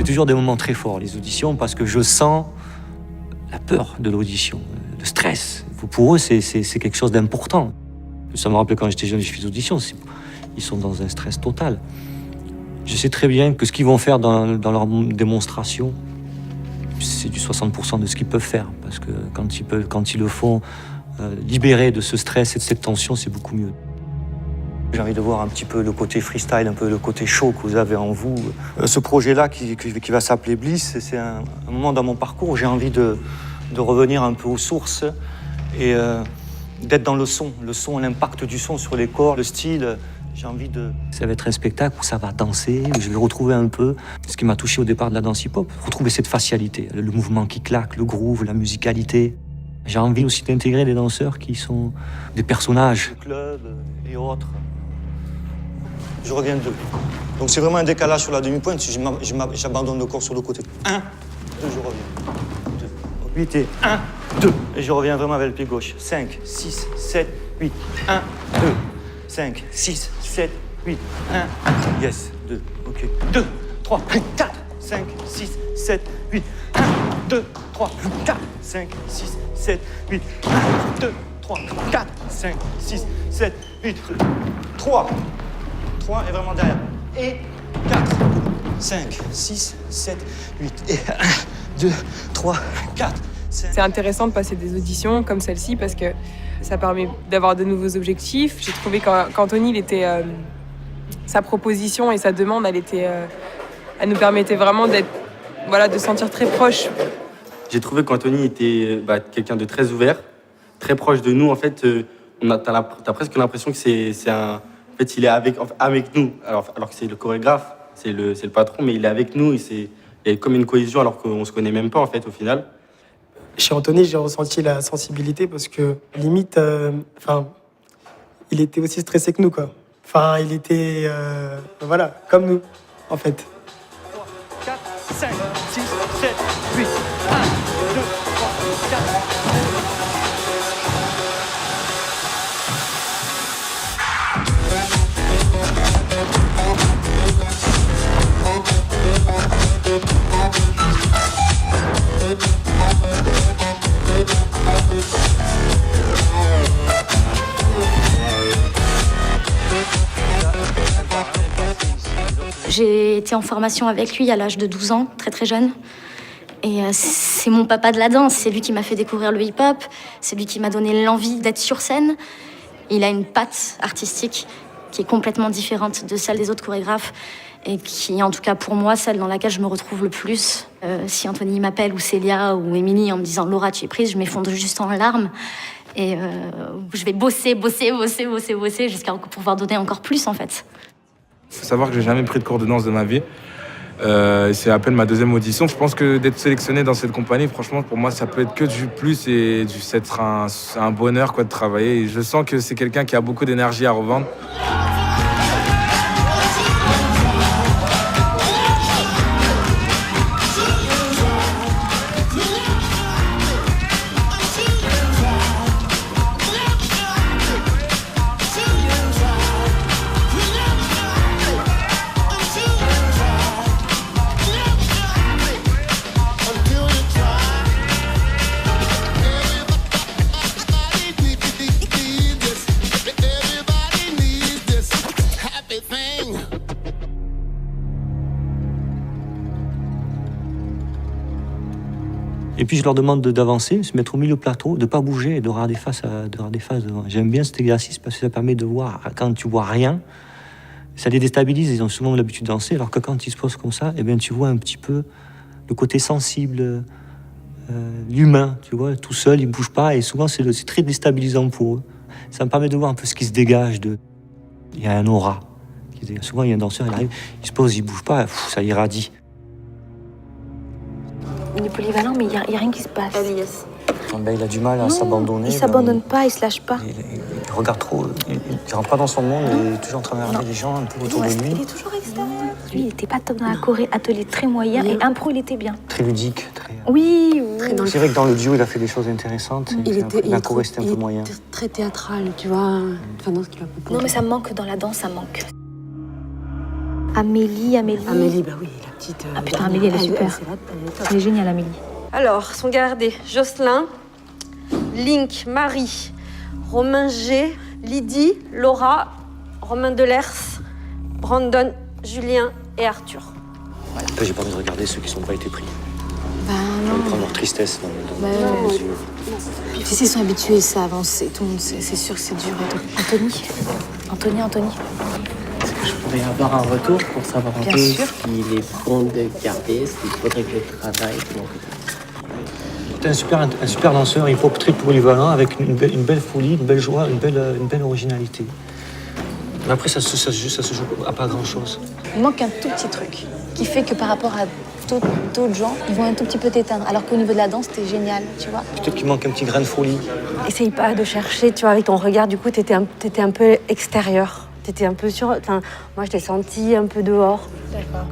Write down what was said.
toujours des moments très forts, les auditions, parce que je sens la peur de l'audition, le stress. Pour eux, c'est quelque chose d'important. Ça me rappelle quand j'étais jeune, je fais des auditions, ils sont dans un stress total. Je sais très bien que ce qu'ils vont faire dans leur démonstration, c'est du 60% de ce qu'ils peuvent faire. Parce que quand ils le font libérer de ce stress et de cette tension, c'est beaucoup mieux. J'ai envie de voir un petit peu le côté freestyle, un peu le côté show que vous avez en vous. Ce projet-là qui va s'appeler Bliss, c'est un moment dans mon parcours où j'ai envie de revenir un peu aux sources et d'être dans le son, l'impact du son sur les corps, le style. J'ai envie de... Ça va être un spectacle où ça va danser, où je vais retrouver un peu ce qui m'a touché au départ de la danse hip-hop, retrouver cette facialité, le mouvement qui claque, le groove, la musicalité. J'ai envie aussi d'intégrer des danseurs qui sont des personnages. Le club et autres. Je reviens 2. Donc c'est vraiment un décalage sur la demi-pointe, si j'abandonne le corps sur le côté. 1, 2, je reviens. 2, 8 et 1, 2. Et je reviens vraiment avec le pied gauche. 5, 6, 7, 8, 1, 2. 5, 6, 7, 8, 1, yes, 2, ok. 2, 3, 4, 5, 6, 7, 8, 1, 2, 3, 4, 5, 6, 7, 8, 1, 2, 3, 4, 5, 6, 7, 8, 3. 3 et vraiment derrière. Et 4, 5, 6, 7, 8, et 1, 2, 3, 4, 5. C'est intéressant de passer des auditions comme celle-ci parce que ça permet d'avoir de nouveaux objectifs. J'ai trouvé qu'Anthony, sa proposition et sa demande, elle nous permettait vraiment de se sentir très proche. J'ai trouvé qu'Anthony était quelqu'un de très ouvert, très proche de nous. En fait, t'as presque l'impression que c'est un... En fait, il est avec nous, alors que c'est le chorégraphe, c'est le patron, mais il est avec nous. Il y a comme une cohésion alors qu'on se connaît même pas, en fait, au final. Chez Anthony, j'ai ressenti la sensibilité parce que, limite, il était aussi stressé que nous, quoi. Enfin, il était, comme nous, en fait. 3, 4, 5, 6, 7, 8, 1, 2, 3, 4. J'ai été en formation avec lui à l'âge de 12 ans, très très jeune. Et c'est mon papa de la danse, c'est lui qui m'a fait découvrir le hip-hop, c'est lui qui m'a donné l'envie d'être sur scène. Il a une patte artistique qui est complètement différente de celle des autres chorégraphes et qui, en tout cas pour moi, celle dans laquelle je me retrouve le plus. Si Anthony m'appelle, ou Célia, ou Émilie, en me disant « Laura, tu es prise », je m'effondre juste en larmes. Et je vais bosser jusqu'à pouvoir donner encore plus, en fait. Il faut savoir que j'ai jamais pris de cours de danse de ma vie. C'est à peine ma deuxième audition. Je pense que d'être sélectionné dans cette compagnie, franchement, pour moi, ça peut être que du plus et c'est un bonheur de travailler. Et je sens que c'est quelqu'un qui a beaucoup d'énergie à revendre. Et puis je leur demande d'avancer, de se mettre au milieu du plateau, de ne pas bouger et de regarder face devant. J'aime bien cet exercice parce que ça permet de voir, quand tu vois rien, ça les déstabilise, ils ont souvent l'habitude de danser, alors que quand ils se posent comme ça, eh bien, tu vois un petit peu le côté sensible, l'humain, tu vois, tout seul, ils ne bougent pas, et souvent c'est très déstabilisant pour eux. Ça me permet de voir un peu ce qui se dégage Il y a un aura. Souvent il y a un danseur, il arrive, il se pose, il ne bouge pas, ça irradie. Il est polyvalent, mais il n'y a rien qui se passe. Yes. Il a du mal à s'abandonner. Il ne s'abandonne pas, il ne se lâche pas. Il regarde trop, il ne rentre pas dans son monde, il est toujours en train de regarder les gens un peu autour de lui. Il est toujours extérieur. Lui, il n'était pas top dans la choré, atelier très moyen, et impro, il était bien. Très ludique, Oui. C'est vrai que dans le duo, il a fait des choses intéressantes. La choré, c'était un peu moyen. Il était très théâtral, tu vois, dans ce qu'il a proposé. Non, mais ça manque dans la danse, ça manque. Amélie. Amélie, bah oui, il a petite. Ah putain, Amélie, elle est super. Elle est géniale, Amélie. Alors, sont gardés Jocelyn, Link, Marie, Romain G, Lydie, Laura, Romain Delers, Brandon, Julien et Arthur. Après, j'ai pas envie de regarder ceux qui n'ont pas été pris. Bah J'ai envie de non. prendre leur tristesse dans Bah, les yeux. Tu sais, ils sont habitués, ça avance. Tout le monde, c'est sûr que c'est dur. Anthony. Est-ce que je pourrais avoir un retour pour savoir un Bien peu sûr. ce qu'il est bon de garder, ce qu'il faudrait que je travaille de mon côté? T'es un super danseur, il faut très polyvalent, avec une belle folie, une belle joie, une belle originalité. Mais après, ça se joue à pas grand-chose. Il manque un tout petit truc qui fait que par rapport à d'autres gens, ils vont un tout petit peu t'éteindre. Alors qu'au niveau de la danse, t'es génial, tu vois. Peut-être qu'il manque un petit grain de folie. Essaye pas de chercher, tu vois, avec ton regard, du coup, t'étais un peu extérieur. T'étais un peu sur... Enfin, moi, je t'ai senti un peu dehors. D'accord.